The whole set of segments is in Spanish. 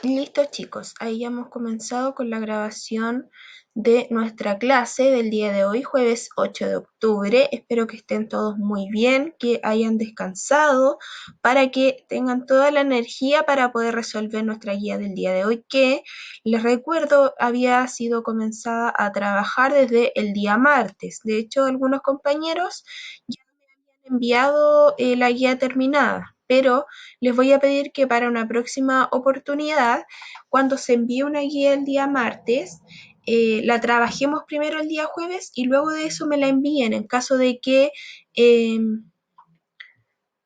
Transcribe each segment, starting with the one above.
Listo, chicos, ahí ya hemos comenzado con la grabación de nuestra clase del día de hoy, jueves 8 de octubre. Espero que estén todos muy bien, que hayan descansado para que tengan toda la energía para poder resolver nuestra guía del día de hoy, que les recuerdo había sido comenzada a trabajar desde el día martes. De hecho, algunos compañeros ya me habían enviado la guía terminada, pero les voy a pedir que para una próxima oportunidad, cuando se envíe una guía el día martes, la trabajemos primero el día jueves y luego de eso me la envíen en caso de que... Eh,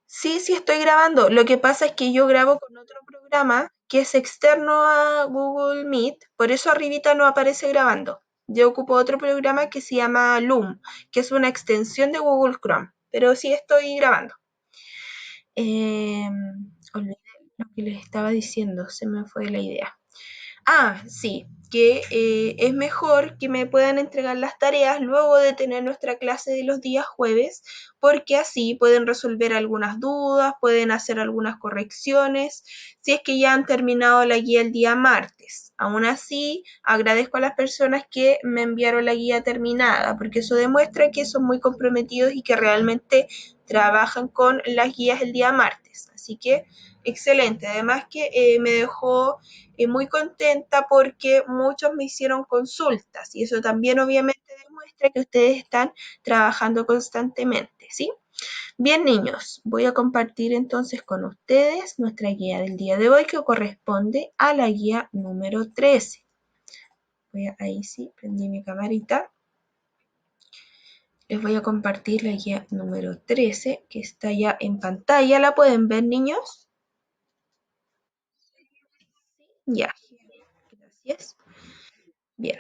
sí, estoy grabando. Lo que pasa es que yo grabo con otro programa que es externo a Google Meet, por eso arribita no aparece grabando. Yo ocupo otro programa que se llama Loom, que es una extensión de Google Chrome, pero sí estoy grabando. Olvidé lo que les estaba diciendo, se me fue la idea. Ah, sí, que es mejor que me puedan entregar las tareas luego de tener nuestra clase de los días jueves, porque así pueden resolver algunas dudas, pueden hacer algunas correcciones, si es que ya han terminado la guía el día martes. Aún así, agradezco a las personas que me enviaron la guía terminada, porque eso demuestra que son muy comprometidos y que realmente trabajan con las guías el día martes. Así que, excelente. Además que me dejó muy contenta porque muchos me hicieron consultas y eso también obviamente demuestra que ustedes están trabajando constantemente, ¿sí? Bien, niños, voy a compartir entonces con ustedes nuestra guía del día de hoy que corresponde a la guía número 13. Ahí sí, prendí mi camarita. Les voy a compartir la guía número 13 que está ya en pantalla. ¿La pueden ver, niños? Ya, gracias. Bien.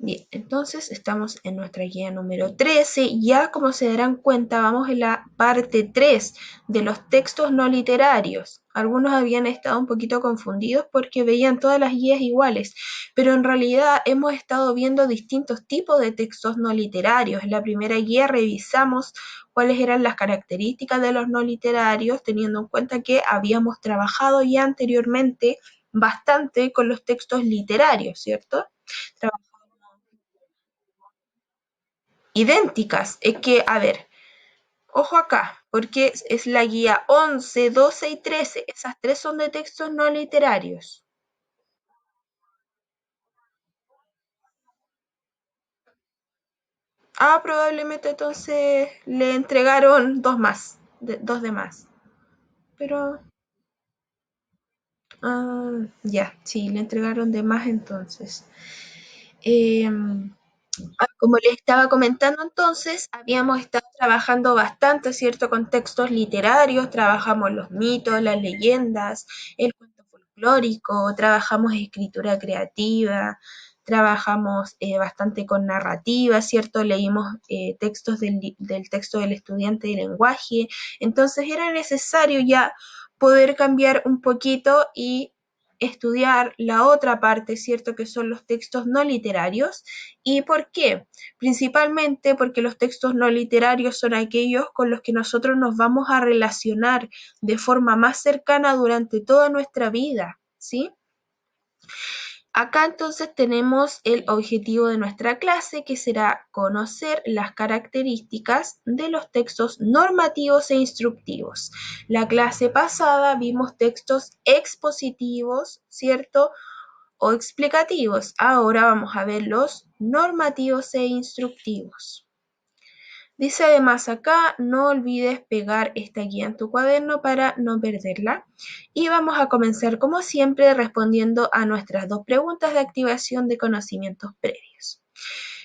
Bien, entonces estamos en nuestra guía número 13. Ya como se darán cuenta, vamos en la parte 3 de los textos no literarios. Algunos habían estado un poquito confundidos porque veían todas las guías iguales, pero en realidad hemos estado viendo distintos tipos de textos no literarios. En la primera guía revisamos cuáles eran las características de los no literarios, teniendo en cuenta que habíamos trabajado ya anteriormente bastante con los textos literarios, ¿cierto? Idénticas. Es que, a ver, ojo acá, porque es la guía 11, 12 y 13. Esas tres son de textos no literarios. Ah, probablemente entonces le entregaron dos más, dos de más. Pero, ya, sí, le entregaron de más entonces. Como les estaba comentando entonces, habíamos estado trabajando bastante, ¿cierto? Con textos literarios, trabajamos los mitos, las leyendas, el cuento folclórico, trabajamos escritura creativa, trabajamos bastante con narrativa, ¿cierto? Leímos textos del texto del estudiante de lenguaje, entonces era necesario ya poder cambiar un poquito y estudiar la otra parte, ¿cierto? Que son los textos no literarios. ¿Y por qué? Principalmente porque los textos no literarios son aquellos con los que nosotros nos vamos a relacionar de forma más cercana durante toda nuestra vida, ¿sí? Acá entonces tenemos el objetivo de nuestra clase, que será conocer las características de los textos normativos e instructivos. La clase pasada vimos textos expositivos, ¿cierto? O explicativos. Ahora vamos a ver los normativos e instructivos. Dice además acá, no olvides pegar esta guía en tu cuaderno para no perderla. Y vamos a comenzar como siempre respondiendo a nuestras dos preguntas de activación de conocimientos previos.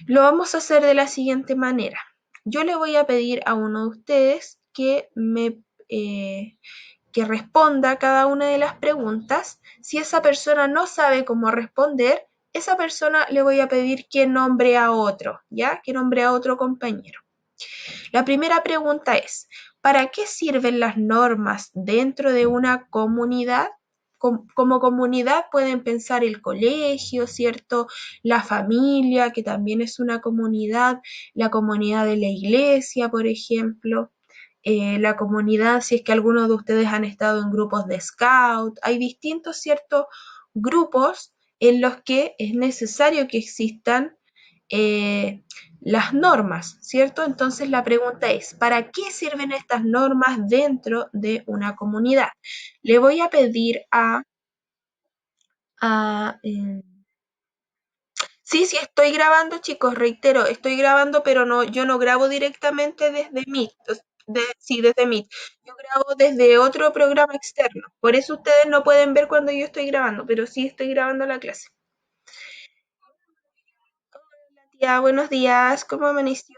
Lo vamos a hacer de la siguiente manera. Yo le voy a pedir a uno de ustedes que responda a cada una de las preguntas. Si esa persona no sabe cómo responder, esa persona le voy a pedir que nombre a otro, ¿ya? Que nombre a otro compañero. La primera pregunta es, ¿para qué sirven las normas dentro de una comunidad? Como comunidad pueden pensar el colegio, ¿cierto? La familia, que también es una comunidad, la comunidad de la iglesia, por ejemplo. la comunidad, si es que algunos de ustedes han estado en grupos de scout, hay distintos ciertos grupos en los que es necesario que existan eh, las normas, ¿cierto? Entonces la pregunta es, ¿para qué sirven estas normas dentro de una comunidad? Le voy a pedir a sí, sí, estoy grabando, chicos, reitero, estoy grabando, pero no, yo no grabo directamente desde Meet, sí, desde Meet. Yo grabo desde otro programa externo. Por eso ustedes no pueden ver cuando yo estoy grabando, pero sí estoy grabando la clase. Tía, buenos días, ¿cómo amaneció?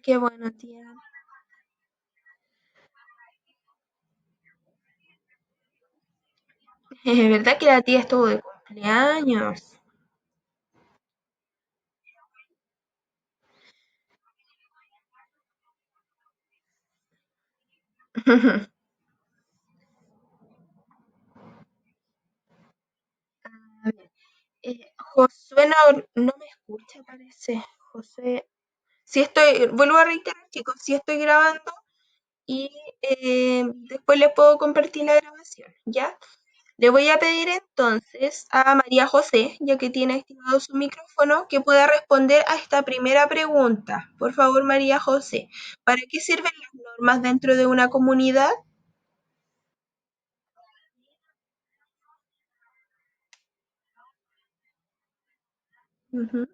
Qué bueno, tía. Es verdad que la tía estuvo de cumpleaños. A ver, Josué no me escucha, parece. José, sí estoy, vuelvo a reiterar, chicos, sí estoy grabando y después les puedo compartir la grabación, ¿ya? Le voy a pedir entonces a María José, ya que tiene activado su micrófono, que pueda responder a esta primera pregunta. Por favor, María José, ¿para qué sirven las normas dentro de una comunidad? Ujú.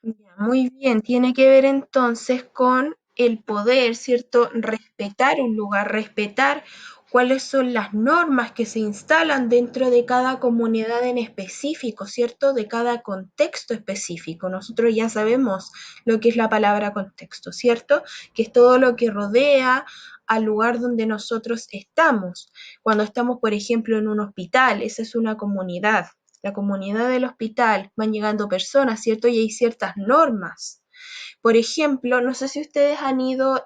Ya, muy bien, tiene que ver entonces con el poder, ¿cierto? Respetar un lugar, respetar cuáles son las normas que se instalan dentro de cada comunidad en específico, ¿cierto? De cada contexto específico. Nosotros ya sabemos lo que es la palabra contexto, ¿cierto? Que es todo lo que rodea al lugar donde nosotros estamos. Cuando estamos, por ejemplo, en un hospital, esa es una comunidad, la comunidad del hospital, van llegando personas, ¿cierto? Y hay ciertas normas. Por ejemplo, no sé si ustedes han ido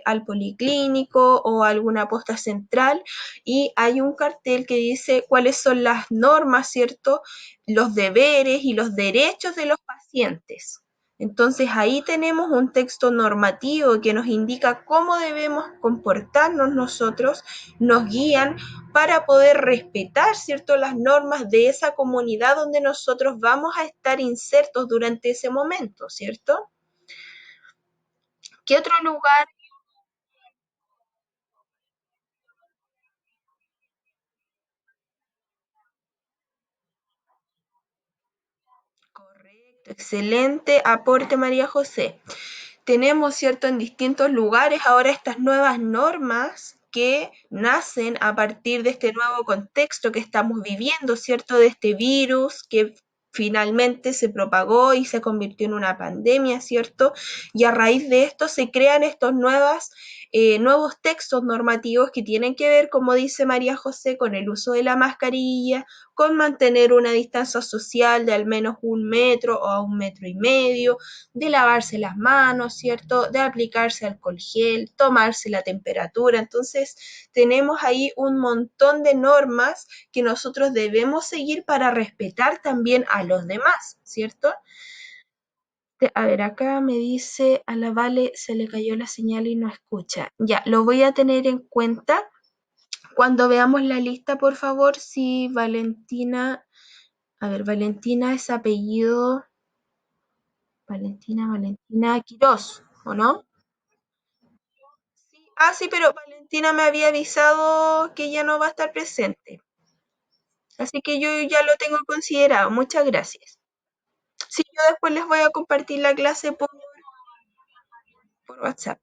al policlínico o a alguna posta central y hay un cartel que dice cuáles son las normas, ¿cierto? Los deberes y los derechos de los pacientes. Entonces ahí tenemos un texto normativo que nos indica cómo debemos comportarnos nosotros, nos guían para poder respetar, ¿cierto?, las normas de esa comunidad donde nosotros vamos a estar insertos durante ese momento, ¿cierto? ¿Qué otro lugar? Correcto, excelente aporte, María José. Tenemos, ¿cierto?, en distintos lugares ahora estas nuevas normas que nacen a partir de este nuevo contexto que estamos viviendo, ¿cierto?, de este virus que finalmente se propagó y se convirtió en una pandemia, ¿cierto? Y a raíz de esto se crean estos nuevos textos normativos que tienen que ver, como dice María José, con el uso de la mascarilla, con mantener una distancia social de al menos 1 metro o a 1,5 metros, de lavarse las manos, ¿cierto? De aplicarse alcohol gel, tomarse la temperatura. Entonces, tenemos ahí un montón de normas que nosotros debemos seguir para respetar también a los demás, ¿cierto? A ver, acá me dice a la Vale se le cayó la señal y no escucha. Ya, lo voy a tener en cuenta cuando veamos la lista, por favor, si Valentina, a ver, Valentina es apellido Valentina Quirós, ¿o no? Sí. Ah, sí, pero Valentina me había avisado que ya no va a estar presente. Así que yo ya lo tengo considerado. Muchas gracias. Sí, yo después les voy a compartir la clase por WhatsApp.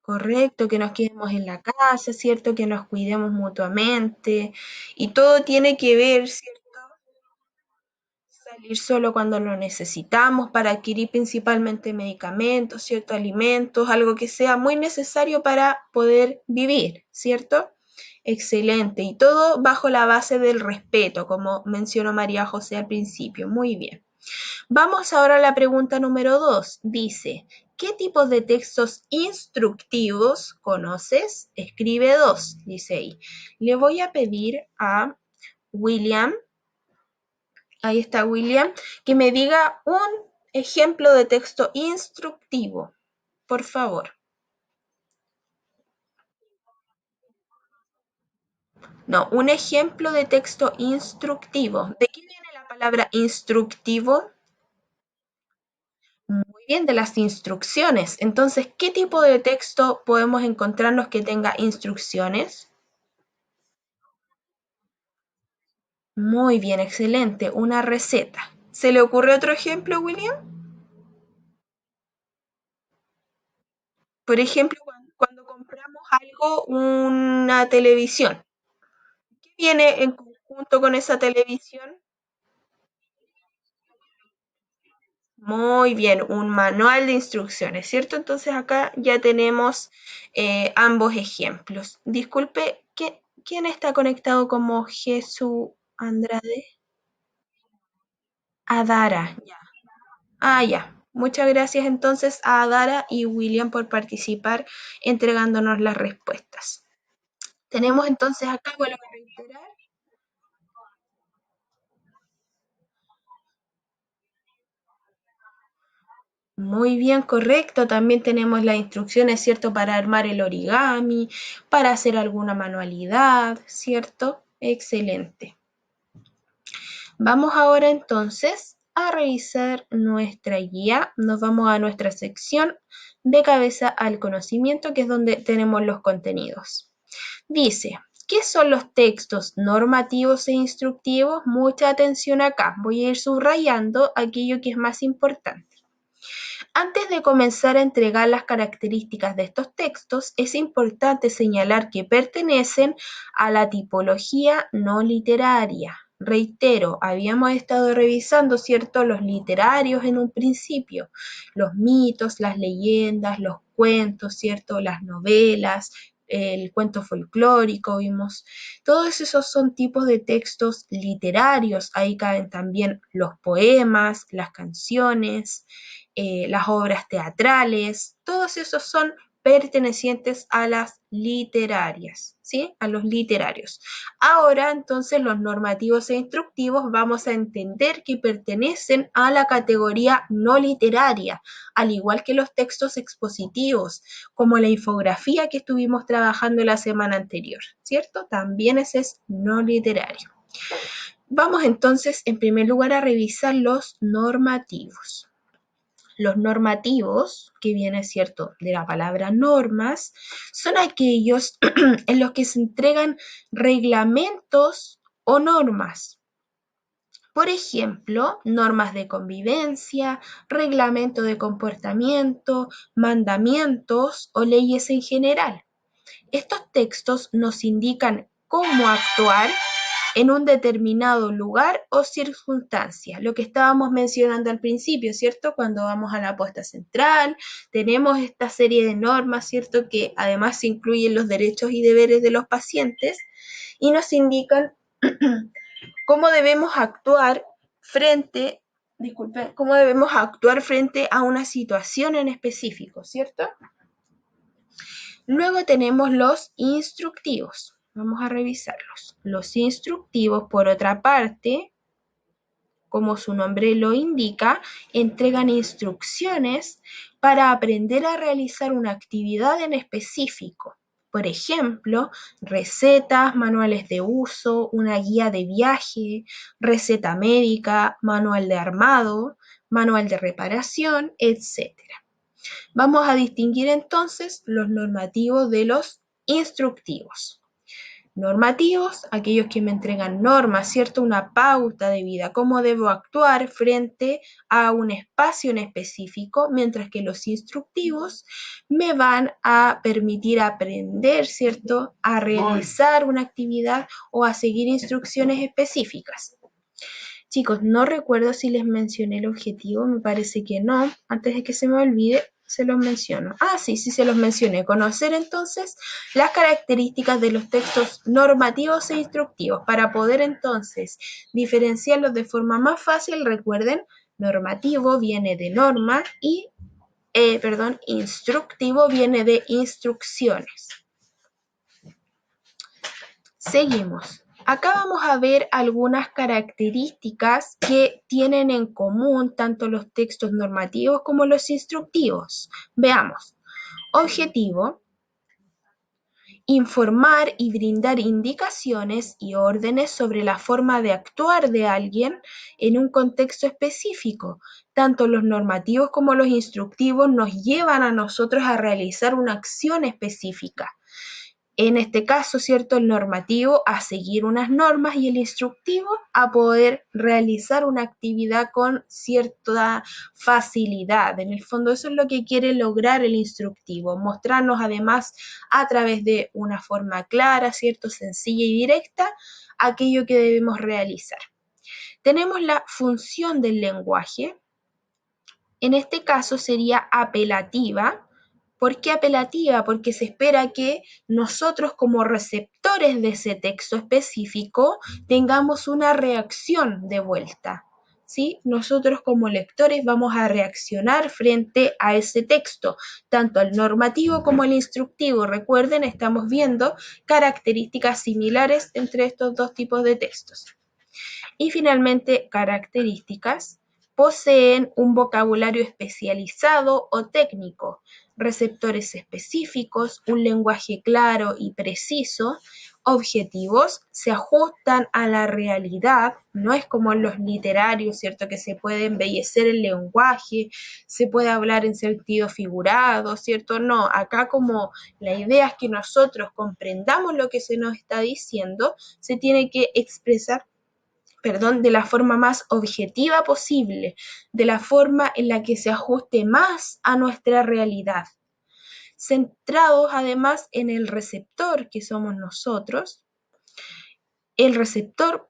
Correcto, que nos quedemos en la casa, ¿cierto? Que nos cuidemos mutuamente. Y todo tiene que ver, ¿cierto? Salir solo cuando lo necesitamos para adquirir principalmente medicamentos, ¿cierto? Alimentos, algo que sea muy necesario para poder vivir, ¿cierto? Excelente. Y todo bajo la base del respeto, como mencionó María José al principio. Muy bien. Vamos ahora a la pregunta número 2. Dice, ¿qué tipos de textos instructivos conoces? Escribe 2, dice ahí. Le voy a pedir a William, ahí está William, que me diga un ejemplo de texto instructivo, por favor. No, un ejemplo de texto instructivo. ¿De qué viene la palabra instructivo? Muy bien, de las instrucciones. Entonces, ¿qué tipo de texto podemos encontrarnos que tenga instrucciones? Muy bien, excelente. Una receta. ¿Se le ocurre otro ejemplo, William? Por ejemplo, cuando compramos algo, una televisión. ¿Qué viene en conjunto con esa televisión? Muy bien, un manual de instrucciones, ¿cierto? Entonces acá ya tenemos ambos ejemplos. Disculpe, ¿quién está conectado como Jesús Andrade? Adara, ya. Ah, ya. Muchas gracias entonces a Adara y William por participar entregándonos las respuestas. Tenemos entonces acá, vuelvo a reiterar. Muy bien, correcto. También tenemos las instrucciones, ¿cierto? Para armar el origami, para hacer alguna manualidad, ¿cierto? Excelente. Vamos ahora entonces a revisar nuestra guía. Nos vamos a nuestra sección de cabeza al conocimiento, que es donde tenemos los contenidos. Dice, ¿qué son los textos normativos e instructivos? Mucha atención acá. Voy a ir subrayando aquello que es más importante. Antes de comenzar a entregar las características de estos textos, es importante señalar que pertenecen a la tipología no literaria. Reitero, habíamos estado revisando, ¿cierto?, los literarios en un principio, los mitos, las leyendas, los cuentos, ¿cierto?, las novelas, el cuento folclórico, vimos. Todos esos son tipos de textos literarios. Ahí caben también los poemas, las canciones, las obras teatrales, todos esos son pertenecientes a las literarias, ¿sí? A los literarios. Ahora, entonces, los normativos e instructivos vamos a entender que pertenecen a la categoría no literaria, al igual que los textos expositivos, como la infografía que estuvimos trabajando la semana anterior, ¿cierto? También ese es no literario. Vamos entonces, en primer lugar, a revisar los normativos. Los normativos, que viene, cierto, de la palabra normas, son aquellos en los que se entregan reglamentos o normas. Por ejemplo, normas de convivencia, reglamento de comportamiento, mandamientos o leyes en general. Estos textos nos indican cómo actuar en un determinado lugar o circunstancia. Lo que estábamos mencionando al principio, ¿cierto? Cuando vamos a la puesta central, tenemos esta serie de normas, ¿cierto? Que además incluyen los derechos y deberes de los pacientes y nos indican cómo debemos actuar frente, disculpen, cómo debemos actuar frente a una situación en específico, ¿cierto? Luego tenemos los instructivos. Vamos a revisarlos. Los instructivos, por otra parte, como su nombre lo indica, entregan instrucciones para aprender a realizar una actividad en específico. Por ejemplo, recetas, manuales de uso, una guía de viaje, receta médica, manual de armado, manual de reparación, etc. Vamos a distinguir entonces los normativos de los instructivos. Normativos, aquellos que me entregan normas, ¿cierto? Una pauta de vida, cómo debo actuar frente a un espacio en específico, mientras que los instructivos me van a permitir aprender, ¿cierto? A realizar una actividad o a seguir instrucciones específicas. Chicos, no recuerdo si les mencioné el objetivo, me parece que no. Antes de que se me olvide, se los menciono. Ah, sí, sí se los mencioné. Conocer entonces las características de los textos normativos e instructivos para poder entonces diferenciarlos de forma más fácil. Recuerden, normativo viene de norma y, instructivo viene de instrucciones. Seguimos. Acá vamos a ver algunas características que tienen en común tanto los textos normativos como los instructivos. Veamos. Objetivo: informar y brindar indicaciones y órdenes sobre la forma de actuar de alguien en un contexto específico. Tanto los normativos como los instructivos nos llevan a nosotros a realizar una acción específica. En este caso, ¿cierto? El normativo a seguir unas normas y el instructivo a poder realizar una actividad con cierta facilidad. En el fondo eso es lo que quiere lograr el instructivo, mostrarnos además a través de una forma clara, ¿cierto? Sencilla y directa, aquello que debemos realizar. Tenemos la función del lenguaje. En este caso sería apelativa. ¿Por qué apelativa? Porque se espera que nosotros como receptores de ese texto específico tengamos una reacción de vuelta. ¿Sí? Nosotros como lectores vamos a reaccionar frente a ese texto, tanto el normativo como el instructivo. Recuerden, estamos viendo características similares entre estos dos tipos de textos. Y finalmente, características: poseen un vocabulario especializado o técnico, receptores específicos, un lenguaje claro y preciso, objetivos, se ajustan a la realidad, no es como en los literarios, ¿cierto? Que se puede embellecer el lenguaje, se puede hablar en sentido figurado, ¿cierto? No, acá como la idea es que nosotros comprendamos lo que se nos está diciendo, se tiene que expresar de la forma más objetiva posible, de la forma en la que se ajuste más a nuestra realidad, centrados además en el receptor que somos nosotros. El receptor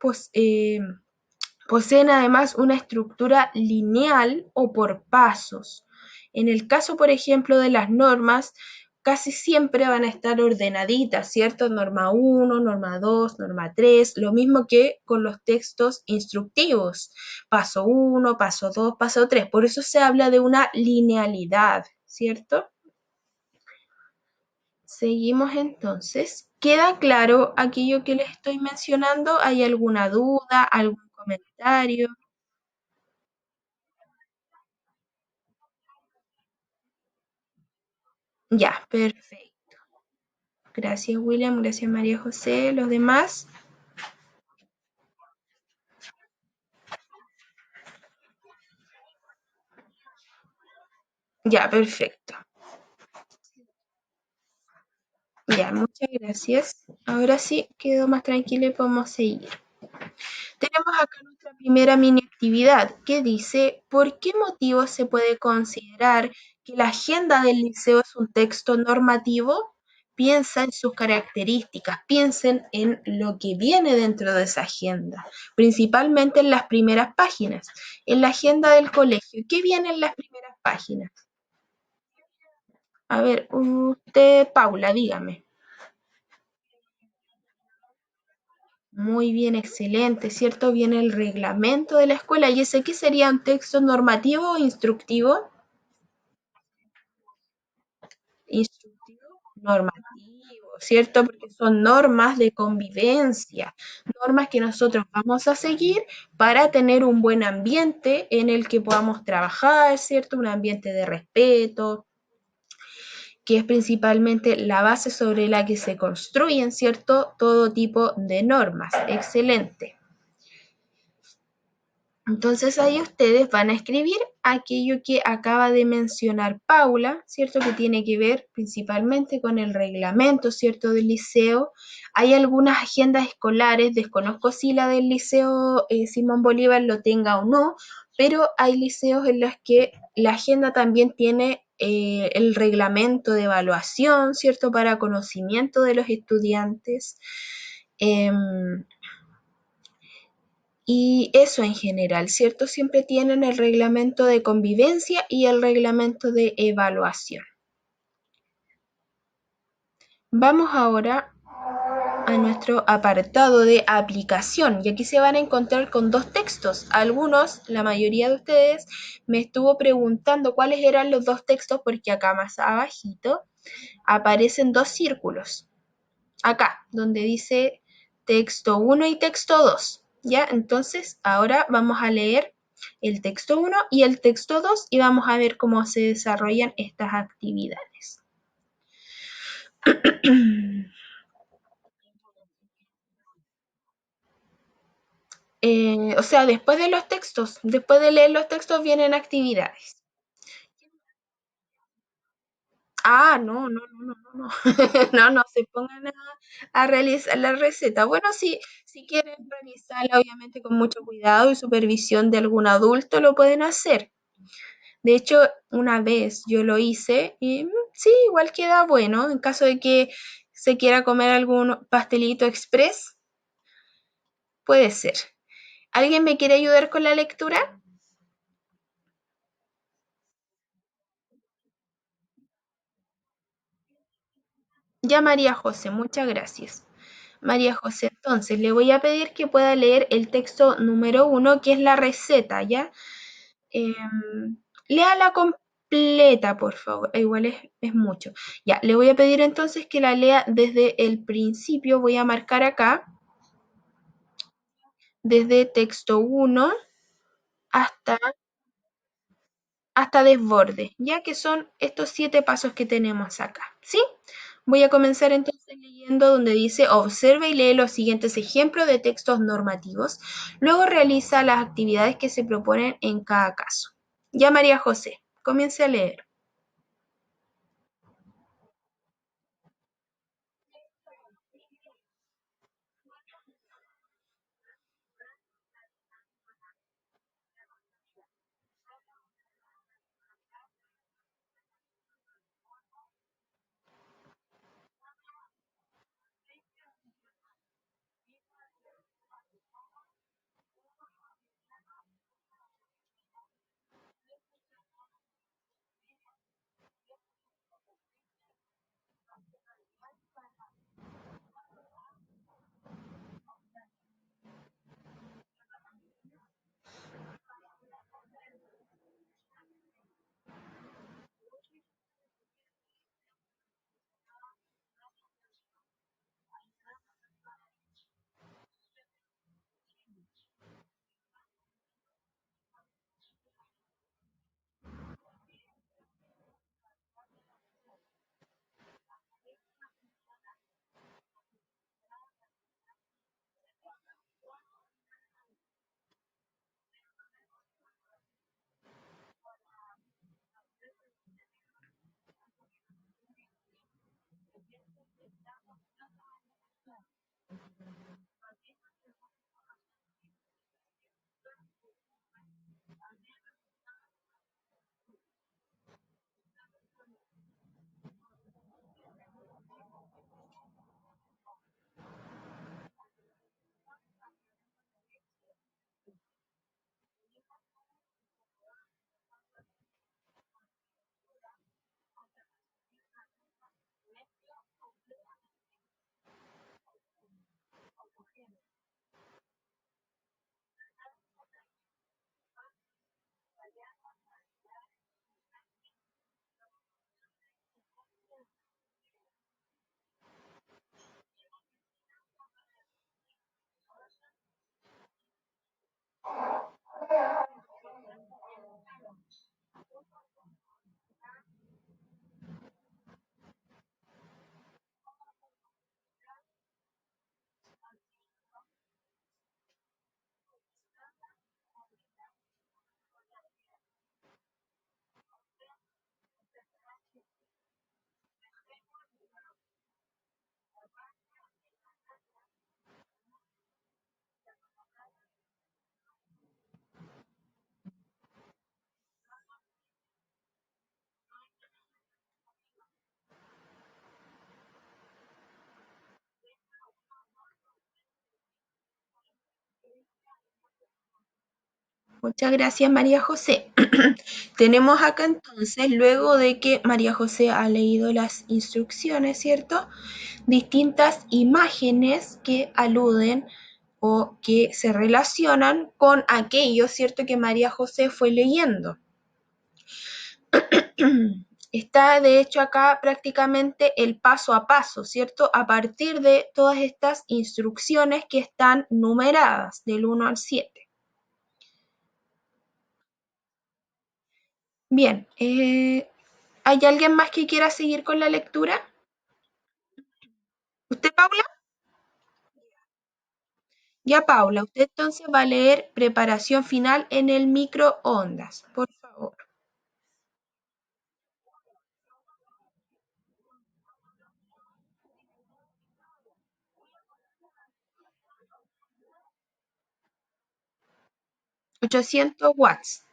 poseen además una estructura lineal o por pasos. En el caso, por ejemplo, de las normas, casi siempre van a estar ordenaditas, ¿cierto? Norma 1, norma 2, norma 3, lo mismo que con los textos instructivos. Paso 1, paso 2, paso 3. Por eso se habla de una linealidad, ¿cierto? Seguimos entonces. ¿Queda claro aquello que les estoy mencionando? ¿Hay alguna duda, algún comentario? Ya, perfecto. Gracias, William. Gracias, María José. ¿Los demás? Ya, perfecto. Ya, muchas gracias. Ahora sí, quedo más tranquila y podemos seguir. Tenemos acá nuestra primera mini actividad que dice: ¿por qué motivo se puede considerar que la agenda del liceo es un texto normativo? Piensa en sus características, piensen en lo que viene dentro de esa agenda, principalmente en las primeras páginas. En la agenda del colegio, ¿qué viene en las primeras páginas? A ver, usted, Paula, dígame. Muy bien, excelente, ¿cierto? Viene el reglamento de la escuela. ¿Y ese qué sería un texto normativo o instructivo? Instructivo, normativo, ¿cierto? Porque son normas de convivencia, normas que nosotros vamos a seguir para tener un buen ambiente en el que podamos trabajar, ¿cierto? Un ambiente de respeto, que es principalmente la base sobre la que se construyen, ¿cierto? Todo tipo de normas. Excelente. Entonces ahí ustedes van a escribir aquello que acaba de mencionar Paula, ¿cierto? Que tiene que ver principalmente con el reglamento, ¿cierto? Del liceo. Hay algunas agendas escolares, desconozco si la del liceo Simón Bolívar lo tenga o no, pero hay liceos en los que la agenda también tiene el reglamento de evaluación, ¿cierto? Para conocimiento de los estudiantes. Y eso en general, ¿cierto? Siempre tienen el reglamento de convivencia y el reglamento de evaluación. Vamos ahora a nuestro apartado de aplicación y aquí se van a encontrar con dos textos. Algunos, la mayoría de ustedes, me estuvo preguntando cuáles eran los dos textos porque acá más abajito aparecen dos círculos. Acá, donde dice texto uno y texto 2. ¿Ya? Entonces, ahora vamos a leer el texto uno y el texto 2 y vamos a ver cómo se desarrollan estas actividades. O sea, después de leer los textos vienen actividades. Ah, no, no, no, no, no, no, no, no se pongan a realizar la receta. Bueno, sí, si quieren realizarla, obviamente con mucho cuidado y supervisión de algún adulto, lo pueden hacer. De hecho, una vez yo lo hice y sí, igual queda bueno. En caso de que se quiera comer algún pastelito express, puede ser. ¿Alguien me quiere ayudar con la lectura? Ya María José, muchas gracias. María José, entonces le voy a pedir que pueda leer el texto número uno, que es la receta, ¿ya? Léala completa, por favor. Igual es mucho. Ya, le voy a pedir entonces que la lea desde el principio. Voy a marcar acá, desde texto uno hasta, hasta desborde, ya que son estos 7 pasos que tenemos acá, ¿sí? Voy a comenzar entonces leyendo donde dice observa y lee los siguientes ejemplos de textos normativos. Luego realiza las actividades que se proponen en cada caso. Ya María José, comience a leer. Muchas gracias, María José. Tenemos acá entonces, luego de que María José ha leído las instrucciones, ¿cierto? Distintas imágenes que aluden o que se relacionan con aquello, ¿cierto? Que María José fue leyendo. Está de hecho acá prácticamente el paso a paso, ¿cierto? A partir de todas estas instrucciones que están numeradas del 1 al 7. Bien, ¿hay alguien más que quiera seguir con la lectura? ¿Usted, Paula? Ya, Paula, usted entonces va a leer preparación final en el microondas, por favor. 800 watts.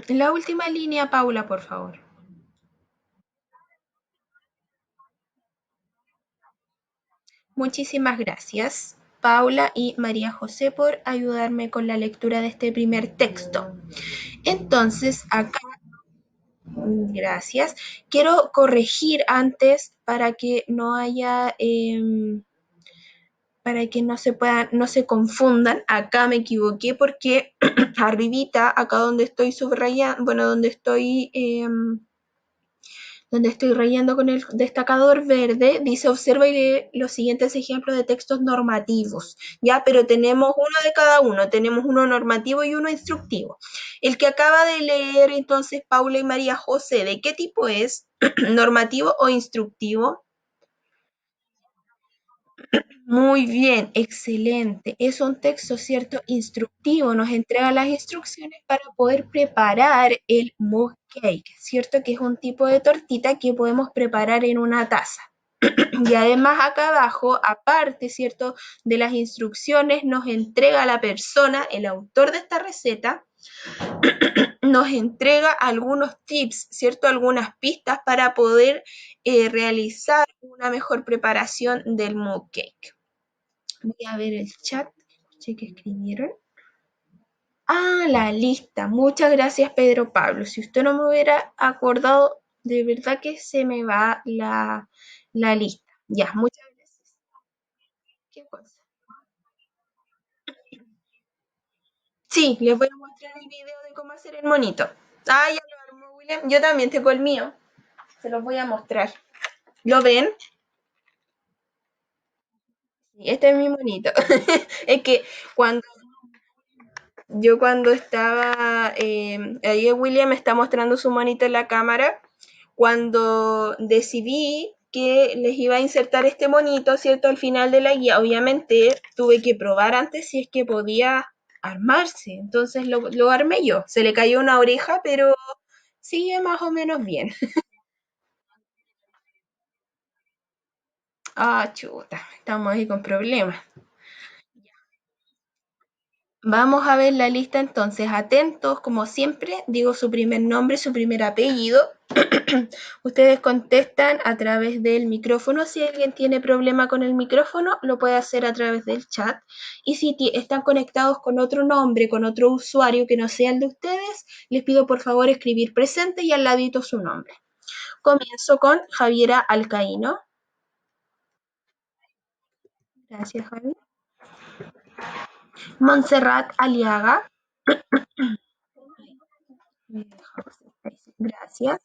La última línea, Paula, por favor. Muchísimas gracias, Paula y María José, por ayudarme con la lectura de este primer texto. Entonces, acá, gracias. Quiero corregir antes para que no haya, para que no se puedan, no se confundan. Acá me equivoqué porque arribita, acá donde estoy subrayando, bueno, donde estoy rayando con el destacador verde, dice observa y lee los siguientes ejemplos de textos normativos, ¿ya? Pero tenemos uno de cada uno, tenemos uno normativo y uno instructivo. El que acaba de leer entonces Paula y María José, ¿de qué tipo es? ¿Normativo o instructivo? Muy bien, excelente. Es un texto, ¿cierto? Instructivo, nos entrega las instrucciones para poder preparar el mug cake, ¿cierto? Que es un tipo de tortita que podemos preparar en una taza. Y además acá abajo, aparte, ¿cierto? De las instrucciones, nos entrega la persona, el autor de esta receta, nos entrega algunos tips, ¿cierto? Algunas pistas para poder realizar una mejor preparación del mug cake. Voy a ver el chat, escuché que escribieron. Ah, la lista. Muchas gracias, Pedro Pablo. Si usted no me hubiera acordado, de verdad que se me va la lista. Ya, muchas gracias. ¿Qué cosa? Sí, les voy a mostrar el video de cómo hacer el monito. Ah, ya lo armó William. Yo también tengo el mío. Se los voy a mostrar. ¿Lo ven? Sí, este es mi monito. Es que cuando cuando estaba, ahí William me está mostrando su monito en la cámara, cuando decidí que les iba a insertar este monito, ¿cierto? Al final de la guía, obviamente tuve que probar antes si es que podía armarse. Entonces lo armé yo. Se le cayó una oreja, pero sigue más o menos bien. Ah, chuta, estamos ahí con problemas. Vamos a ver la lista entonces. Atentos, como siempre, digo su primer nombre, su primer apellido. Ustedes contestan a través del micrófono. Si alguien tiene problema con el micrófono, lo puede hacer a través del chat. Y si están conectados con otro nombre, con otro usuario que no sea el de ustedes, les pido por favor escribir presente y al ladito su nombre. Comienzo con Javiera Alcaíno. Gracias, Javi. Montserrat Aliaga. Gracias.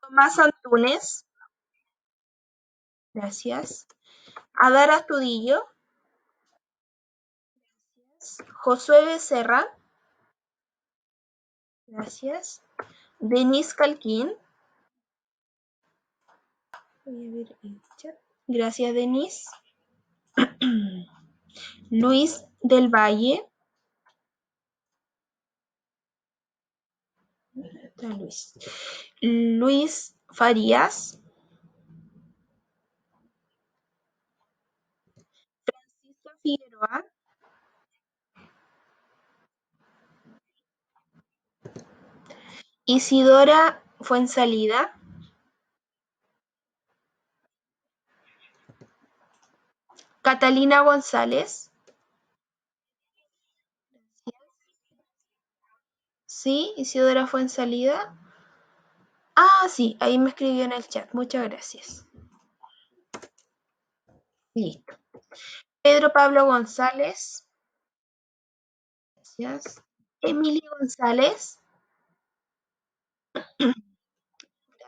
Tomás Antunes. Gracias. Adar Astudillo. Josué Becerra. Gracias. Denise Calquín. Voy a ver el chat. Gracias, Denise. Luis del Valle. Está Luis. Luis Farías. Francisco Figueroa. Isidora Fuensalida. Catalina González. Sí, Isidora Fuensalida. Ah, sí, ahí me escribió en el chat. Muchas gracias. Listo. Pedro Pablo González. Gracias. Emilio González.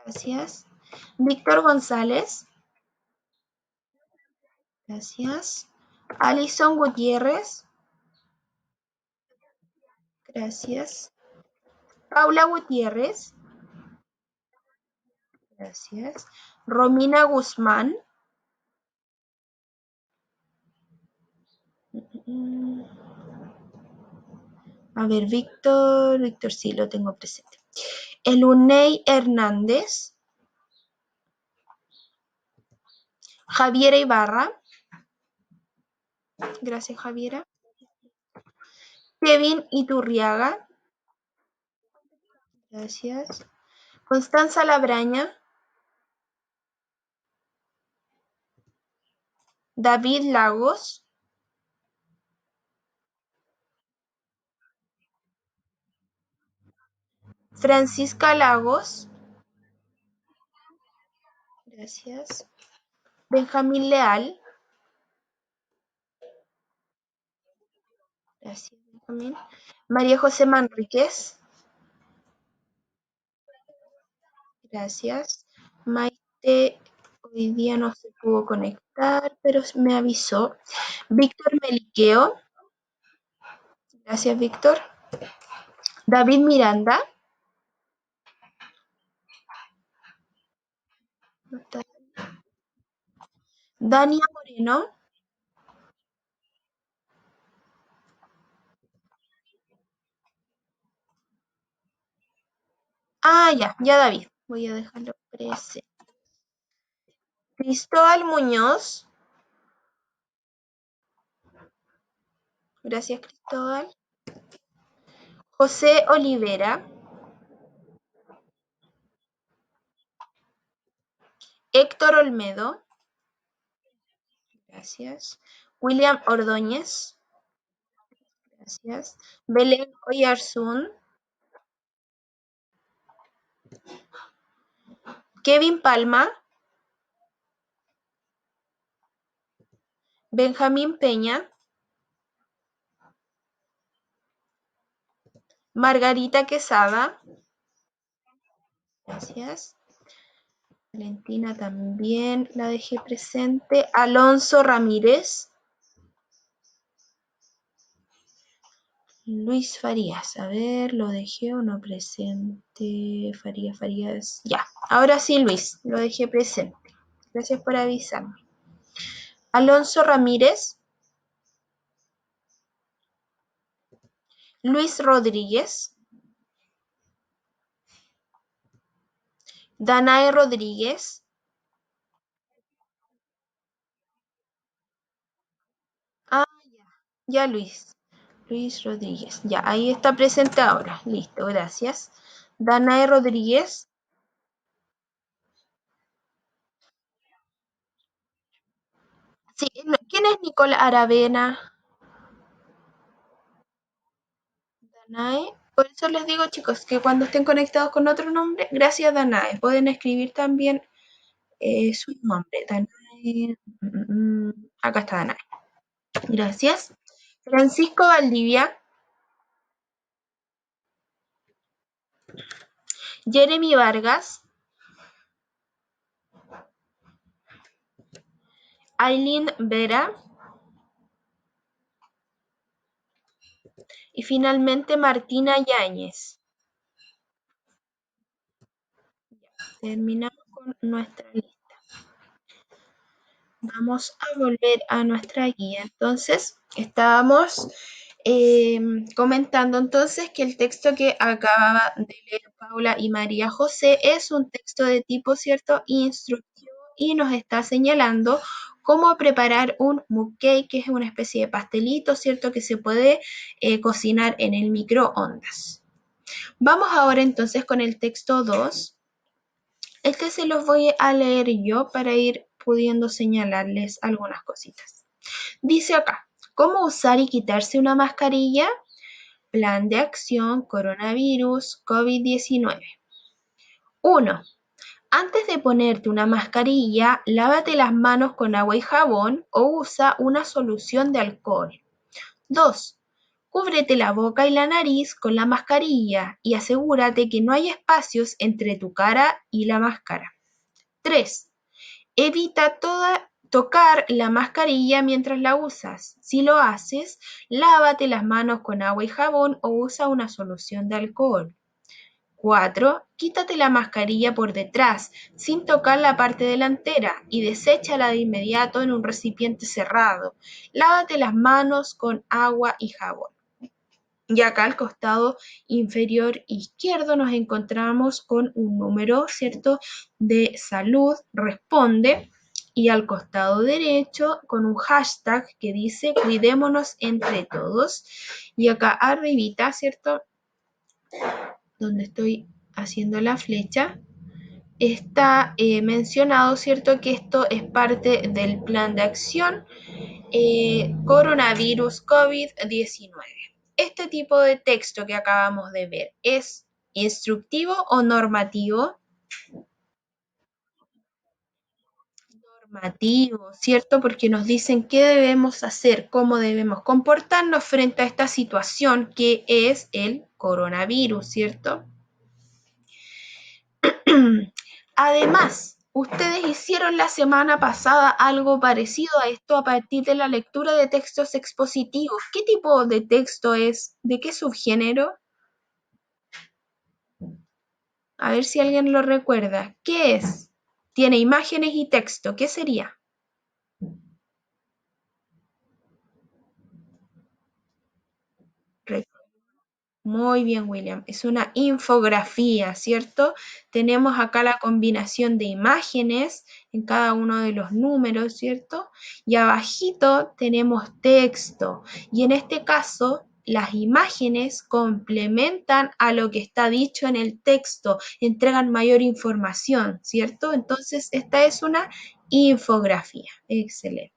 Gracias. Víctor González. Gracias. Alison Gutiérrez. Gracias. Paula Gutiérrez. Gracias. Romina Guzmán. A ver, Víctor sí lo tengo presente. Eluney Hernández. Javiera Ibarra. Gracias, Javiera. Kevin Iturriaga. Gracias. Constanza Labraña. David Lagos. Francisca Lagos. Gracias. Benjamín Leal. Gracias, Benjamín. María José Manríquez. Gracias. Maite hoy día no se pudo conectar, pero me avisó. Víctor Meliqueo. Gracias, Víctor. David Miranda. Dania Moreno. Ah, ya David. Voy a dejarlo presente. Cristóbal Muñoz. Gracias, Cristóbal. José Olivera. Héctor Olmedo. Gracias. William Ordóñez. Gracias. Belén Oyarzún. Kevin Palma. Benjamín Peña. Margarita Quesada. Gracias. Valentina también la dejé presente. Alonso Ramírez. Luis Farías. A ver, lo dejé o no presente. Farías. Ya. Ahora sí, Luis. Lo dejé presente. Gracias por avisarme. Alonso Ramírez. Luis Rodríguez, Danae Rodríguez. Ah, ya, ya Luis. Luis Rodríguez. Ya, ahí está presente ahora. Listo, gracias. Danae Rodríguez. Sí, ¿quién es Nicole Aravena? Danae. Por eso les digo, chicos, que cuando estén conectados con otro nombre, gracias Danae. Pueden escribir también su nombre. Danae. Acá está Danae. Gracias. Francisco Valdivia. Jeremy Vargas. Aileen Vera. Y finalmente Martina Yáñez. Terminamos con nuestra lista. Vamos a volver a nuestra guía. Entonces, estábamos comentando entonces que el texto que acababa de leer Paula y María José es un texto de tipo, ¿cierto?, instructivo y nos está señalando cómo preparar un mug cake, que es una especie de pastelito, ¿cierto?, que se puede cocinar en el microondas. Vamos ahora entonces con el texto 2. Este se los voy a leer yo para ir pudiendo señalarles algunas cositas. Dice acá, ¿cómo usar y quitarse una mascarilla? Plan de acción, coronavirus, COVID-19. 1. Antes de ponerte una mascarilla, lávate las manos con agua y jabón o usa una solución de alcohol. 2. Cúbrete la boca y la nariz con la mascarilla y asegúrate que no hay espacios entre tu cara y la máscara. 3. Evita tocar la mascarilla mientras la usas. Si lo haces, lávate las manos con agua y jabón o usa una solución de alcohol. 4. Quítate la mascarilla por detrás, sin tocar la parte delantera, y deséchala de inmediato en un recipiente cerrado. Lávate las manos con agua y jabón. Y acá al costado inferior izquierdo nos encontramos con un número, ¿cierto?, de salud, responde, y al costado derecho con un hashtag que dice cuidémonos entre todos. Y acá arribita, ¿cierto?, donde estoy haciendo la flecha, está mencionado, ¿cierto?, que esto es parte del plan de acción coronavirus COVID-19. Este tipo de texto que acabamos de ver, ¿es instructivo o normativo? Normativo, ¿cierto? Porque nos dicen qué debemos hacer, cómo debemos comportarnos frente a esta situación que es el coronavirus, ¿cierto? Además, ustedes hicieron la semana pasada algo parecido a esto a partir de la lectura de textos expositivos. ¿Qué tipo de texto es? ¿De qué subgénero? A ver si alguien lo recuerda. ¿Qué es? Tiene imágenes y texto. ¿Qué sería? Muy bien, William. Es una infografía, ¿cierto? Tenemos acá la combinación de imágenes en cada uno de los números, ¿cierto? Y abajito tenemos texto. Y en este caso, las imágenes complementan a lo que está dicho en el texto, entregan mayor información, ¿cierto? Entonces, esta es una infografía. Excelente.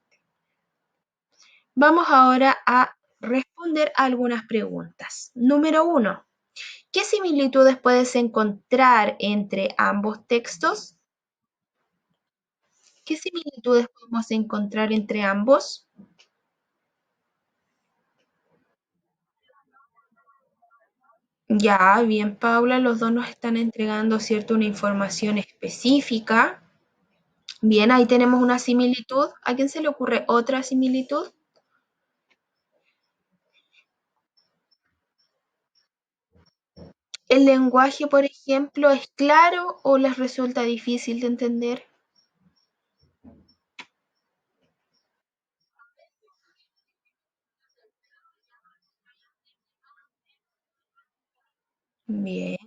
Vamos ahora a responder a algunas preguntas. Número 1. ¿Qué similitudes puedes encontrar entre ambos textos? ¿Qué similitudes podemos encontrar entre ambos? Ya, bien, Paula, los dos nos están entregando, ¿cierto?, una información específica. Bien, ahí tenemos una similitud. ¿A quién se le ocurre otra similitud? ¿El lenguaje, por ejemplo, es claro o les resulta difícil de entender? Bien,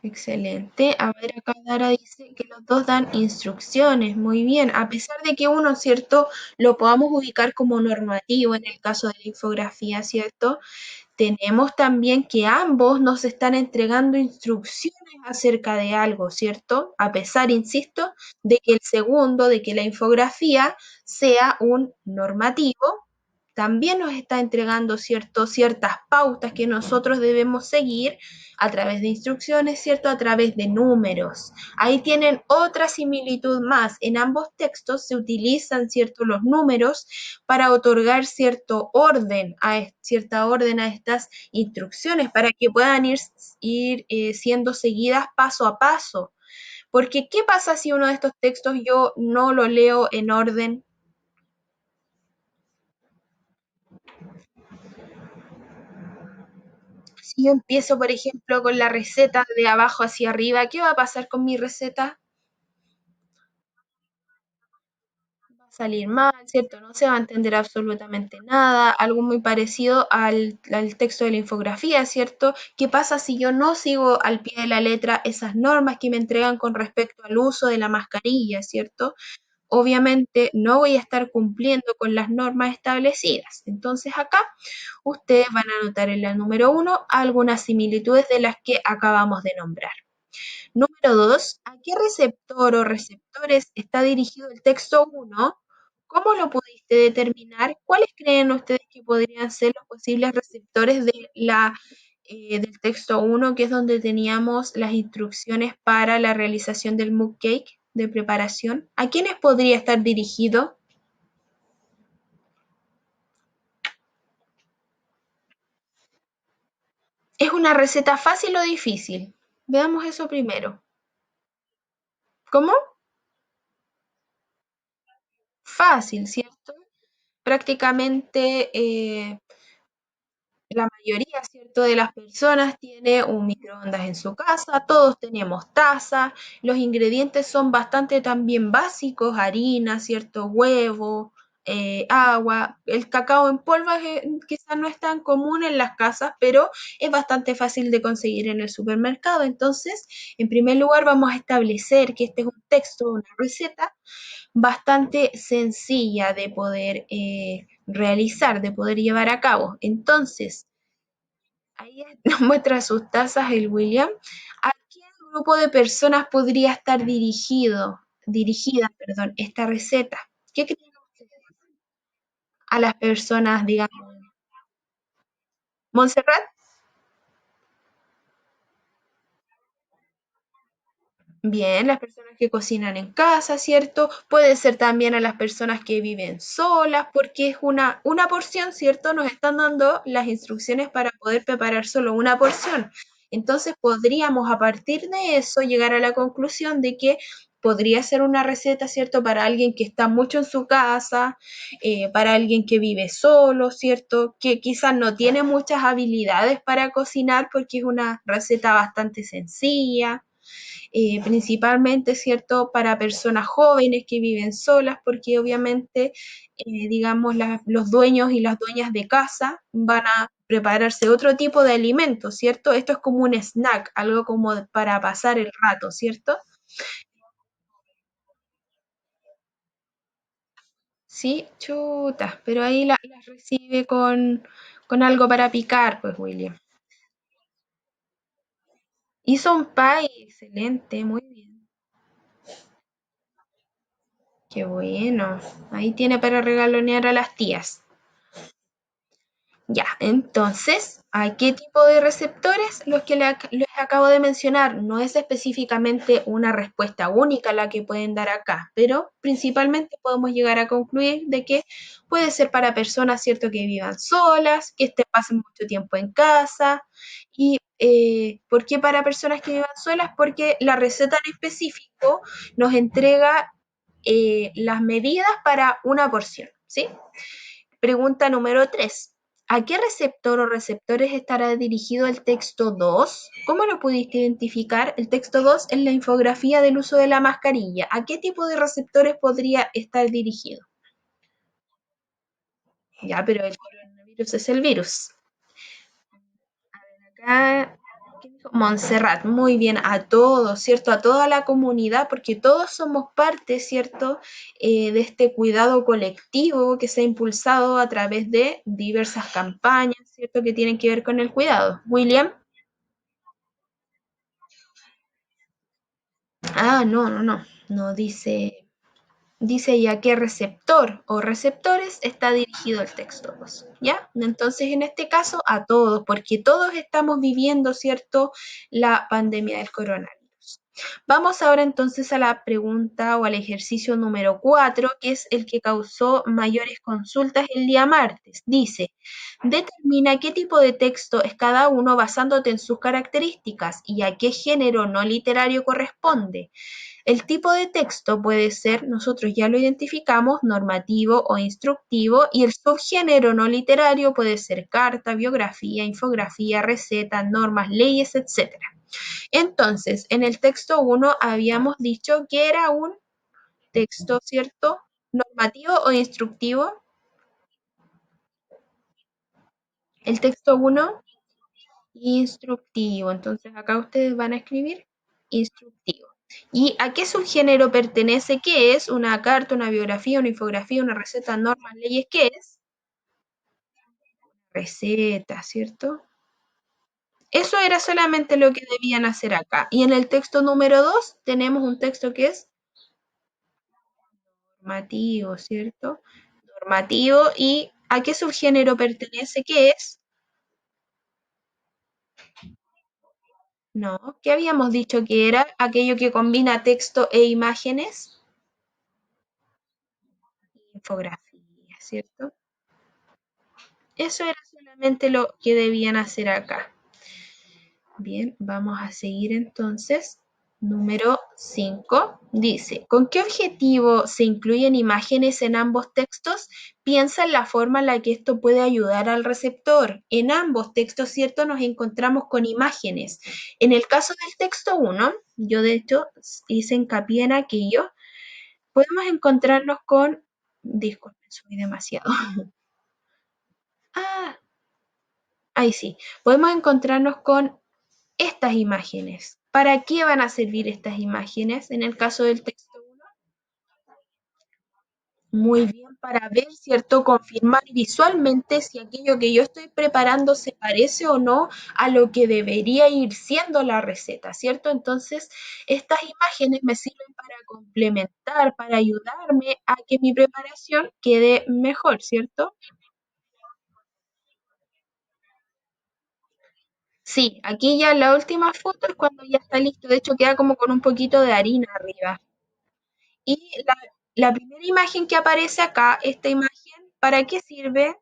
excelente. A ver, acá Dara dice que los dos dan instrucciones. Muy bien. A pesar de que uno, ¿cierto?, lo podamos ubicar como normativo en el caso de la infografía, ¿cierto? Tenemos también que ambos nos están entregando instrucciones acerca de algo, ¿cierto? A pesar, insisto, de que el segundo, de que la infografía sea un normativo, también nos está entregando, ¿cierto?, ciertas pautas que nosotros debemos seguir a través de instrucciones, ¿cierto?, a través de números. Ahí tienen otra similitud más. En ambos textos se utilizan, ¿cierto?, los números para otorgar cierta orden a estas instrucciones para que puedan ir siendo seguidas paso a paso. Porque, ¿qué pasa si uno de estos textos yo no lo leo en orden? Si yo empiezo, por ejemplo, con la receta de abajo hacia arriba, ¿qué va a pasar con mi receta? Va a salir mal, ¿cierto? No se va a entender absolutamente nada, algo muy parecido al texto de la infografía, ¿cierto? ¿Qué pasa si yo no sigo al pie de la letra esas normas que me entregan con respecto al uso de la mascarilla, ¿cierto? Obviamente no voy a estar cumpliendo con las normas establecidas. Entonces acá ustedes van a notar en la número uno algunas similitudes de las que acabamos de nombrar. Número 2, ¿a qué receptor o receptores está dirigido el texto uno? ¿Cómo lo pudiste determinar? ¿Cuáles creen ustedes que podrían ser los posibles receptores del texto uno, que es donde teníamos las instrucciones para la realización del mug cake de preparación? ¿A quiénes podría estar dirigido? ¿Es una receta fácil o difícil? Veamos eso primero. ¿Cómo? Fácil, ¿cierto? Prácticamente la mayoría, ¿cierto?, de las personas tiene un microondas en su casa, todos tenemos taza, los ingredientes son bastante también básicos, harina, ¿cierto?, huevo, agua, el cacao en polvo quizás no es tan común en las casas, pero es bastante fácil de conseguir en el supermercado. Entonces, en primer lugar, vamos a establecer que este es un texto, una receta bastante sencilla de poder realizar, de poder llevar a cabo. Entonces, ahí nos muestra sus tazas el William. ¿A qué grupo de personas podría estar dirigida, perdón, esta receta? ¿Qué creen ustedes? A las personas, digamos, Montserrat. Bien, las personas que cocinan en casa, ¿cierto? Puede ser también a las personas que viven solas, porque es una porción, ¿cierto? Nos están dando las instrucciones para poder preparar solo una porción. Entonces podríamos a partir de eso llegar a la conclusión de que podría ser una receta, ¿cierto? Para alguien que está mucho en su casa, para alguien que vive solo, ¿cierto? Que quizás no tiene muchas habilidades para cocinar porque es una receta bastante sencilla, principalmente, ¿cierto?, para personas jóvenes que viven solas, porque obviamente, digamos, los dueños y las dueñas de casa van a prepararse otro tipo de alimentos, ¿cierto? Esto es como un snack, algo como para pasar el rato, ¿cierto? Sí, chuta, pero ahí las recibe con algo para picar, pues, William. Hizo un pie, excelente, muy bien. Qué bueno. Ahí tiene para regalonear a las tías. Ya, entonces, ¿a qué tipo de receptores? Los que les acabo de mencionar, no es específicamente una respuesta única la que pueden dar acá, pero principalmente podemos llegar a concluir de que puede ser para personas, ¿cierto?, que vivan solas, que pasen mucho tiempo en casa. ¿Y por qué para personas que vivan solas? Porque la receta en específico nos entrega las medidas para una porción, ¿sí? Pregunta número 3. ¿A qué receptor o receptores estará dirigido el texto 2? ¿Cómo lo pudiste identificar? El texto 2 en la infografía del uso de la mascarilla. ¿A qué tipo de receptores podría estar dirigido? Ya, pero el coronavirus es el virus. Acá, Montserrat, muy bien, a todos, ¿cierto? A toda la comunidad, porque todos somos parte, ¿cierto? De este cuidado colectivo que se ha impulsado a través de diversas campañas, ¿cierto? Que tienen que ver con el cuidado. William. Ah, no, no, no, no dice. Dice ya qué receptor o receptores está dirigido el texto 2, ¿ya? Entonces, en este caso, a todos, porque todos estamos viviendo, ¿cierto?, la pandemia del coronavirus. Vamos ahora entonces a la pregunta o al ejercicio número 4, que es el que causó mayores consultas el día martes. Dice, determina qué tipo de texto es cada uno basándote en sus características y a qué género no literario corresponde. El tipo de texto puede ser, nosotros ya lo identificamos, normativo o instructivo, y el subgénero no literario puede ser carta, biografía, infografía, receta, normas, leyes, etcétera. Entonces, en el texto 1 habíamos dicho que era un texto, ¿cierto? Normativo o instructivo. El texto 1 instructivo. Entonces acá ustedes van a escribir instructivo. ¿Y a qué subgénero pertenece? ¿Qué es? ¿Una carta, una biografía, una infografía, una receta, normas, leyes? ¿Qué es? Receta, ¿cierto? Eso era solamente lo que debían hacer acá. Y en el texto número 2 tenemos un texto que es normativo, ¿cierto? Normativo. ¿Y a qué subgénero pertenece? ¿Qué es? No, ¿qué habíamos dicho que era? Aquello que combina texto e imágenes. Infografía, ¿cierto? Eso era solamente lo que debían hacer acá. Bien, vamos a seguir entonces. Número 5 dice, ¿con qué objetivo se incluyen imágenes en ambos textos? Piensa en la forma en la que esto puede ayudar al receptor. En ambos textos, ¿cierto? Nos encontramos con imágenes. En el caso del texto 1, yo de hecho hice hincapié en aquello, podemos encontrarnos con, disculpen, subí demasiado. Ah, ahí sí, podemos encontrarnos con estas imágenes. ¿Para qué van a servir estas imágenes en el caso del texto 1? Muy bien, para ver, ¿cierto? Confirmar visualmente si aquello que yo estoy preparando se parece o no a lo que debería ir siendo la receta, ¿cierto? Entonces, estas imágenes me sirven para complementar, para ayudarme a que mi preparación quede mejor, ¿cierto? Sí, aquí ya la última foto es cuando ya está listo, de hecho queda como con un poquito de harina arriba. Y la primera imagen que aparece acá, esta imagen, ¿para qué sirve?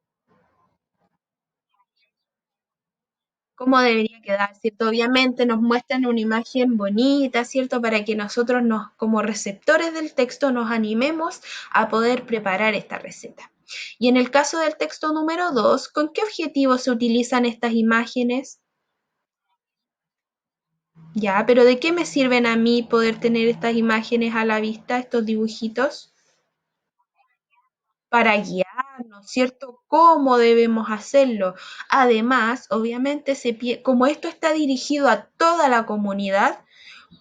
¿Cómo debería quedar? ¿Cierto? Obviamente nos muestran una imagen bonita, ¿cierto? Para que nosotros nos, como receptores del texto, nos animemos a poder preparar esta receta. Y en el caso del texto número 2, ¿con qué objetivo se utilizan estas imágenes? Ya, pero ¿de qué me sirven a mí poder tener estas imágenes a la vista, estos dibujitos? Para guiarnos, ¿cierto? ¿Cómo debemos hacerlo? Además, obviamente, como esto está dirigido a toda la comunidad,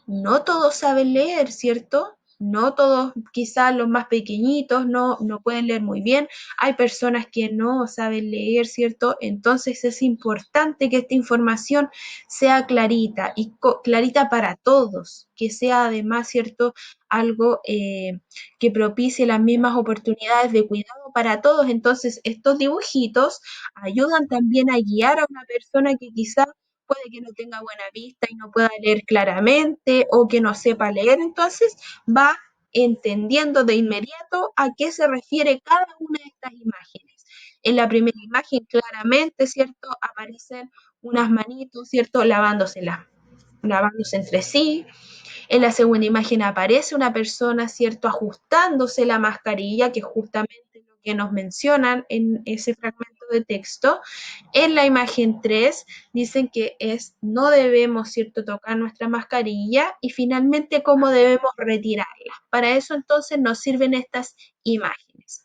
no todos saben leer, ¿cierto? No todos, quizás los más pequeñitos no pueden leer muy bien. Hay personas que no saben leer, ¿cierto? Entonces es importante que esta información sea clarita y clarita para todos, que sea además, ¿cierto? Algo que propicie las mismas oportunidades de cuidado para todos. Entonces estos dibujitos ayudan también a guiar a una persona que quizás puede que no tenga buena vista y no pueda leer claramente o que no sepa leer, entonces va entendiendo de inmediato a qué se refiere cada una de estas imágenes. En la primera imagen claramente, ¿cierto? Aparecen unas manitos, ¿cierto? Lavándose entre sí. En la segunda imagen aparece una persona, ¿cierto? Ajustándose la mascarilla, que es justamente lo que nos mencionan en ese fragmento de texto. En la imagen 3 dicen que es no debemos, ¿cierto?, tocar nuestra mascarilla y finalmente cómo debemos retirarla. Para eso entonces nos sirven estas imágenes.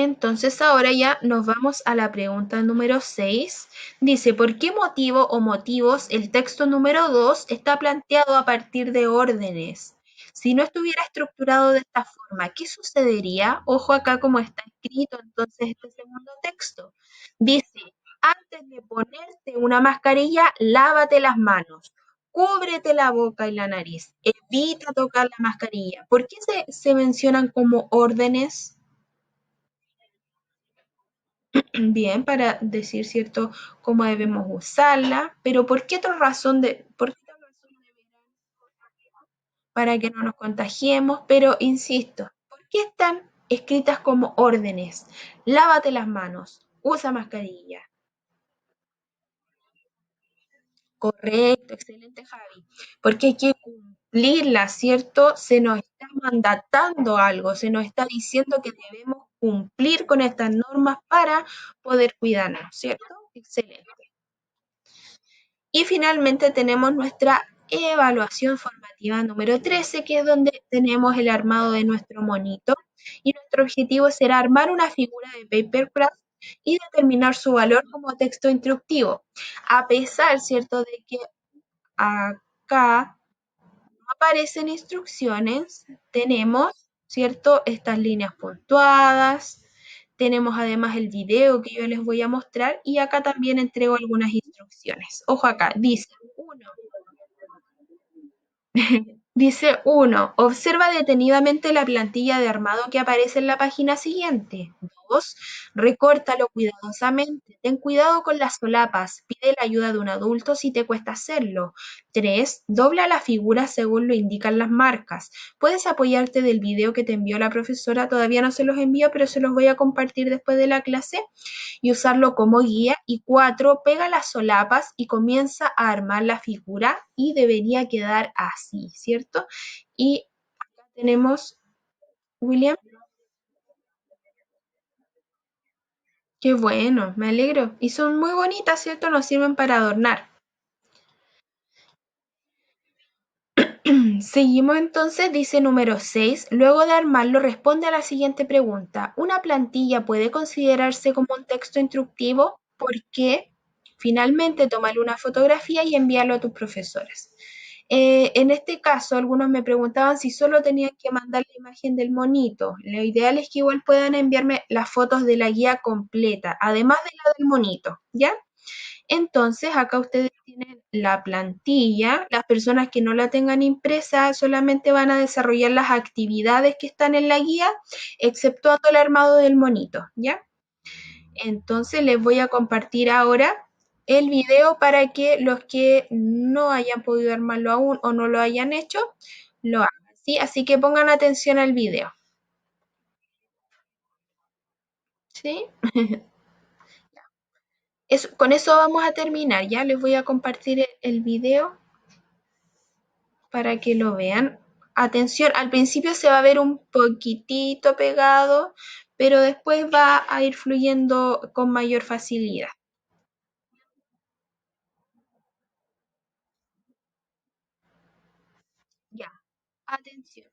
Entonces ahora ya nos vamos a la pregunta número 6. Dice, ¿por qué motivo o motivos el texto número 2 está planteado a partir de órdenes? Si no estuviera estructurado de esta forma, ¿qué sucedería? Ojo acá como está escrito entonces este segundo texto. Dice, antes de ponerte una mascarilla, lávate las manos. Cúbrete la boca y la nariz. Evita tocar la mascarilla. ¿Por qué se mencionan como órdenes? Bien, para decir, ¿cierto?, cómo debemos usarla, pero ¿por qué otra razón por qué otra razón para que no nos contagiemos? Pero insisto, ¿por qué están escritas como órdenes? Lávate las manos, usa mascarilla. Correcto, excelente Javi, porque hay que cumplirla, ¿cierto? Se nos está mandatando algo, se nos está diciendo que debemos cumplir con estas normas para poder cuidarnos, ¿cierto? Excelente. Y finalmente tenemos nuestra evaluación formativa número 13, que es donde tenemos el armado de nuestro monito. Y nuestro objetivo será armar una figura de papercraft y determinar su valor como texto instructivo. A pesar, ¿cierto?, de que acá no aparecen instrucciones, tenemos, ¿cierto?, estas líneas puntuadas, tenemos además el video que yo les voy a mostrar y acá también entrego algunas instrucciones. Ojo acá, dice uno. Dice uno, observa detenidamente la plantilla de armado que aparece en la página siguiente. 2, recórtalo cuidadosamente. Ten cuidado con las solapas. Pide la ayuda de un adulto si te cuesta hacerlo. 3, dobla la figura según lo indican las marcas. Puedes apoyarte del video que te envió la profesora. Todavía no se los envío, pero se los voy a compartir después de la clase y usarlo como guía. Y 4, pega las solapas y comienza a armar la figura y debería quedar así, ¿cierto? Y acá tenemos, William, qué bueno, me alegro. Y son muy bonitas, ¿cierto? Nos sirven para adornar. Seguimos entonces, dice número 6. Luego de armarlo, responde a la siguiente pregunta. ¿Una plantilla puede considerarse como un texto instructivo? ¿Por qué? Finalmente, tómale una fotografía y envíalo a tus profesores. En este caso, algunos me preguntaban si solo tenían que mandar la imagen del monito. Lo ideal es que igual puedan enviarme las fotos de la guía completa, además de la del monito, ¿ya? Entonces, acá ustedes tienen la plantilla. Las personas que no la tengan impresa solamente van a desarrollar las actividades que están en la guía, exceptuando el armado del monito, ¿ya? Entonces, les voy a compartir ahora el video para que los que no hayan podido armarlo aún o no lo hayan hecho, lo hagan, ¿sí? Así que pongan atención al video, ¿sí? Con eso vamos a terminar, ¿ya? Les voy a compartir el video para que lo vean. Atención, al principio se va a ver un poquitito pegado, pero después va a ir fluyendo con mayor facilidad. Ya, atención.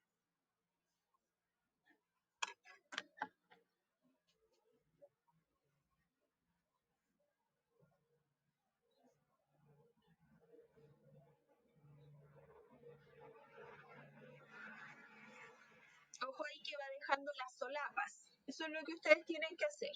Ojo ahí que va dejando las solapas. Eso es lo que ustedes tienen que hacer.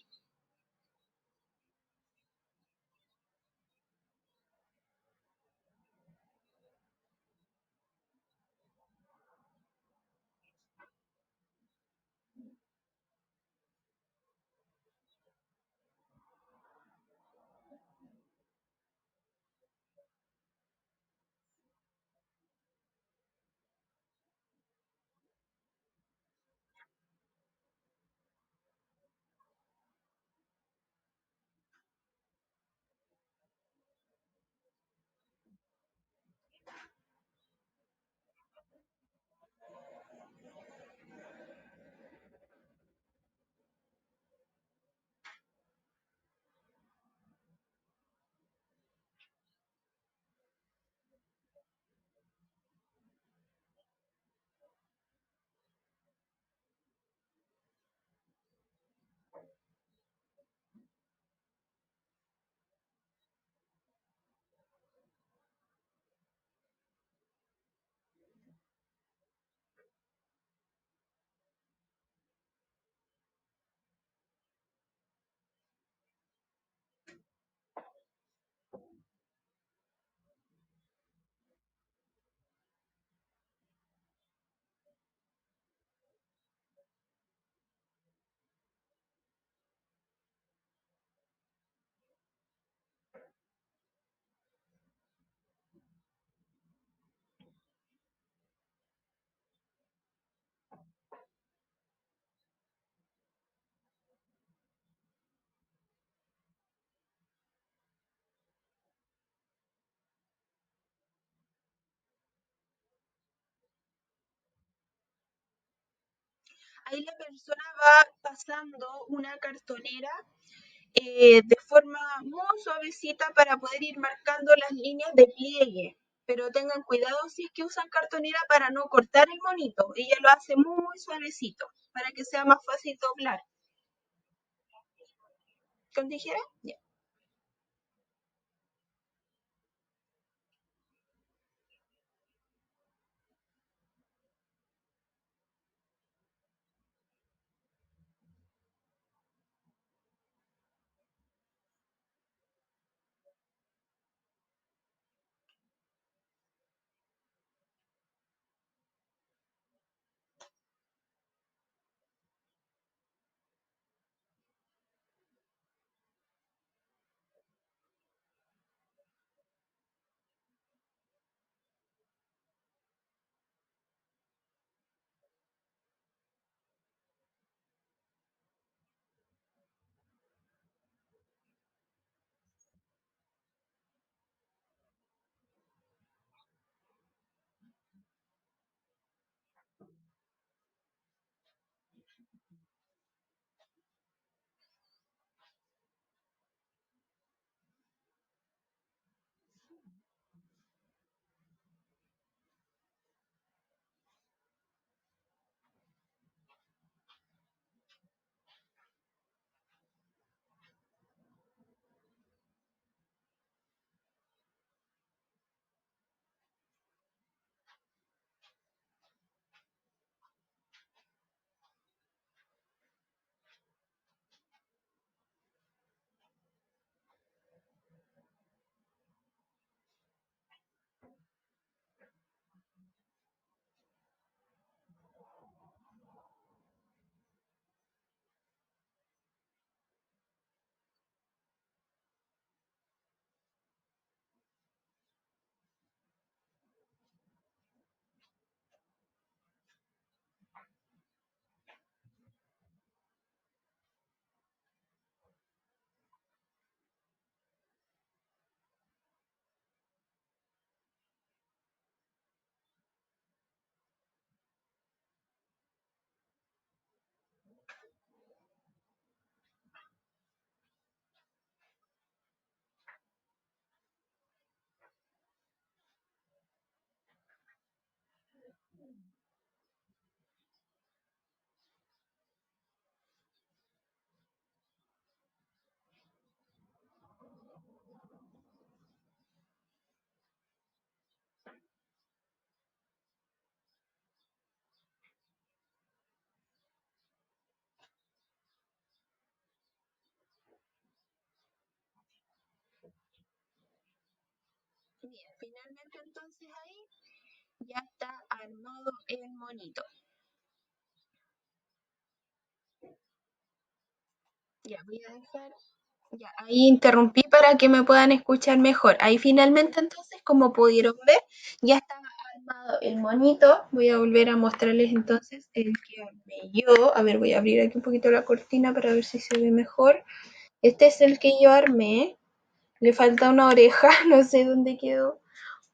Ahí la persona va pasando una cartonera de forma muy suavecita para poder ir marcando las líneas de pliegue. Pero tengan cuidado si es que usan cartonera para no cortar el monito. Ella lo hace muy suavecito para que sea más fácil doblar. ¿Con tijera? Ya. Bien, finalmente entonces ahí ya está armado el monito. Ya voy a dejar. Ya, ahí interrumpí para que me puedan escuchar mejor. Ahí finalmente entonces, como pudieron ver, ya está armado el monito. Voy a volver a mostrarles entonces el que armé yo. A ver, voy a abrir aquí un poquito la cortina para ver si se ve mejor. Este es el que yo armé. Le falta una oreja, no sé dónde quedó,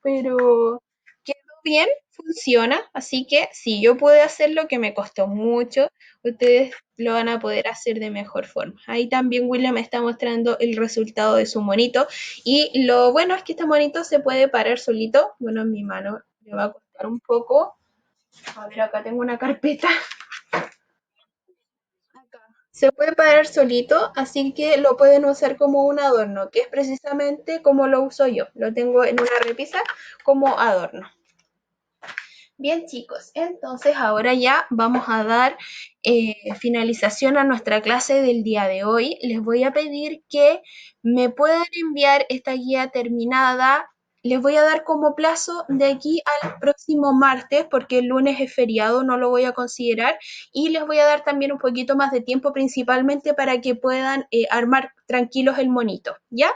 pero quedó bien, funciona, así que si yo pude hacerlo, que me costó mucho, ustedes lo van a poder hacer de mejor forma. Ahí también William me está mostrando el resultado de su monito y lo bueno es que este monito se puede parar solito, bueno, en mi mano le va a costar un poco. A ver, acá tengo una carpeta. Acá. Se puede parar solito, así que lo pueden usar como un adorno, que es precisamente como lo uso yo. Lo tengo en una repisa como adorno. Bien, chicos, entonces ahora ya vamos a dar finalización a nuestra clase del día de hoy. Les voy a pedir que me puedan enviar esta guía terminada. Les voy a dar como plazo de aquí al próximo martes, porque el lunes es feriado, no lo voy a considerar. Y les voy a dar también un poquito más de tiempo, principalmente para que puedan armar tranquilos el monito, ¿ya?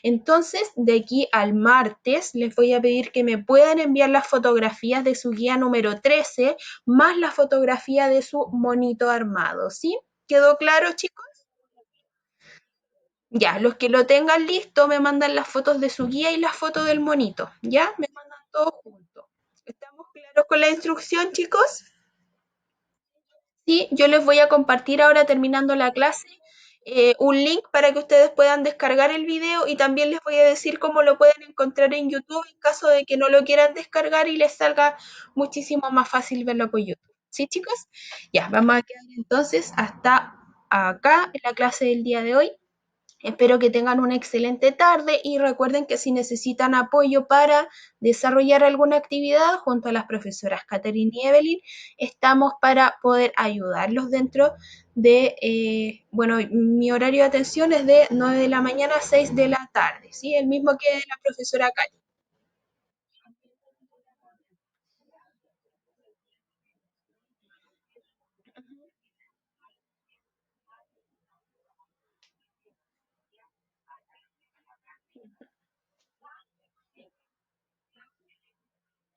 Entonces, de aquí al martes, les voy a pedir que me puedan enviar las fotografías de su guía número 13 más la fotografía de su monito armado, ¿sí? ¿Quedó claro, chicos? Ya, los que lo tengan listo me mandan las fotos de su guía y las fotos del monito, ¿ya? Me mandan todo junto. ¿Estamos claros con la instrucción, chicos? Sí, yo les voy a compartir ahora terminando la clase un link para que ustedes puedan descargar el video y también les voy a decir cómo lo pueden encontrar en YouTube en caso de que no lo quieran descargar y les salga muchísimo más fácil verlo por YouTube. ¿Sí, chicos? Ya, vamos a quedar entonces hasta acá en la clase del día de hoy. Espero que tengan una excelente tarde y recuerden que si necesitan apoyo para desarrollar alguna actividad junto a las profesoras Catherine y Evelyn, estamos para poder ayudarlos dentro de, bueno, mi horario de atención es de 9 de la mañana a 6 de la tarde, ¿sí? El mismo que de la profesora Katy.